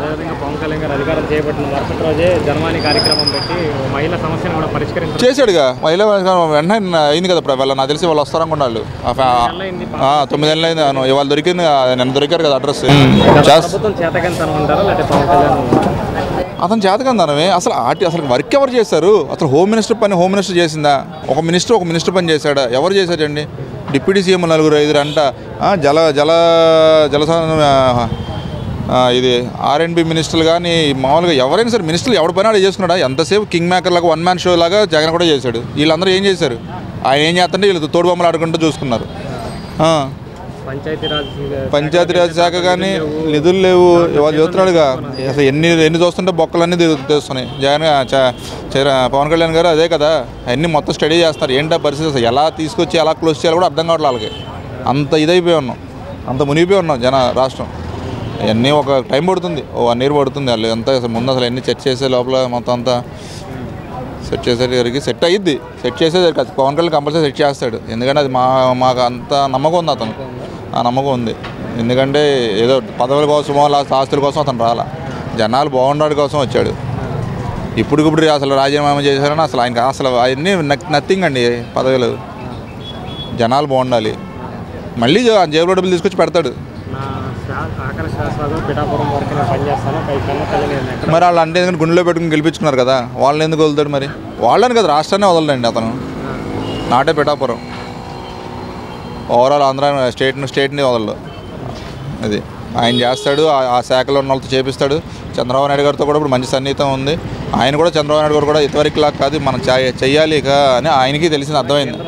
అదేవిధంగా పవన్ కళ్యాణ్ గారు అధికారం చేపట్టిన మరుసటి రోజే జనవాణి కార్యక్రమం పెట్టి మహిళా సమస్యను కూడా పరిష్కరించారు చేశాడుగా. మహిళా వెంటనే అయింది కదా. వాళ్ళ నాకు తెలిసి వాళ్ళు వస్తారనుకున్నాళ్ళు. 9 నెలలు అయింది. ఇవాళ దొరికింది, నిన్న దొరికారు కదా అడ్రస్. ప్రభుత్వం చేతకంతనం అంటారా లేకపోతే పవన్ కళ్యాణ్ అతను చేతకందనమే. అసలు వర్క్ ఎవరు చేశారు? అసలు హోమ్ మినిస్టర్ పని హోమ్ మినిస్టర్ చేసిందా? ఒక మినిస్టర్ పని చేశాడా? ఎవరు చేశారండి? డిప్యూటీ సీఎం 4-5 అంట. ఇది R&B మినిస్టర్లు కానీ మామూలుగా ఎవరైనా సరే మినిస్టర్లు ఎవరి పని ఆడ చేసుకున్నాడా? ఎంతసేపు కింగ్ మేకర్ లాగా వన్ మ్యాన్ షో లాగా జగన్ కూడా చేశాడు. వీళ్ళందరూ ఏం చేశారు? ఆయన ఏం చేస్తుంటే వీళ్ళు తోడు బొమ్మలు ఆడుకుంటూ చూసుకున్నారు. పంచాయతీరాజ్ శాఖ కానీ నిధులు లేవు. వాళ్ళు చూస్తున్నాడుగా. అసలు ఎన్ని చూస్తుంటే బొక్కలన్నీ తెస్తున్నాయి. జగన్ పవన్ కళ్యాణ్ గారు అదే కదా, అన్నీ మొత్తం స్టడీ చేస్తున్నారు. ఏంటో పరిస్థితి అసలు ఎలా తీసుకొచ్చి ఎలా క్లోజ్ చేయాలో కూడా అర్థం కావట్లేదు వాళ్ళకి. అంత ఇదైపోయి ఉన్నాం, అంత మునిగిపోయి ఉన్నాం రాష్ట్రం. ఇవన్నీ ఒక టైం పడుతుంది, 1 year పడుతుంది. వాళ్ళు ఎంత ముందు అసలు ఎన్ని సెట్ చేసే లోపల మొత్తం అంతా సెట్ చేసేసరికి సెట్ అయ్యిద్ది. సెట్ చేసేసరికి అది పవన్ కళ్యాణ్ కంపల్సరీ సెట్ చేస్తాడు. ఎందుకంటే అది మాకు అంత నమ్మకం ఉంది. అతను ఆ నమ్మకం ఉంది. ఎందుకంటే ఏదో పదవుల కోసమో ఆస్తుల కోసం అతను రాలా, జనాలు బాగుండడం కోసం వచ్చాడు. ఇప్పుడు అసలు రాజీనామా చేశారని అసలు ఆయనకి అసలు అవన్నీ నథింగ్ అండి. పదవులు జనాలు బాగుండాలి. మళ్ళీ జేబులో డబ్బులు తీసుకొచ్చి పెడతాడు. మరి వాళ్ళు అంటే ఎందుకంటే గుండెలో పెట్టుకుని గెలిపించుకున్నారు కదా, వాళ్ళని ఎందుకు వదులుతాడు? మరి వాళ్ళని కదా, రాష్ట్రాన్ని వదలడండి అతను. నాటే పిఠాపురం ఓవరాల్ ఆంధ్ర స్టేట్ని వదలడు. అది ఆయన చేస్తాడు. ఆ శాఖలో ఉన్న వాళ్ళతో చేపిస్తాడు. చంద్రబాబు నాయుడు గారితో కూడా ఇప్పుడు మంచి సన్నిహితం ఉంది. ఆయన కూడా చంద్రబాబు నాయుడు గారు కూడా ఇంతవరకు లాగా కాదు, మనం చెయ్యాలి ఇక అని ఆయనకి తెలిసింది, అర్థమైంది.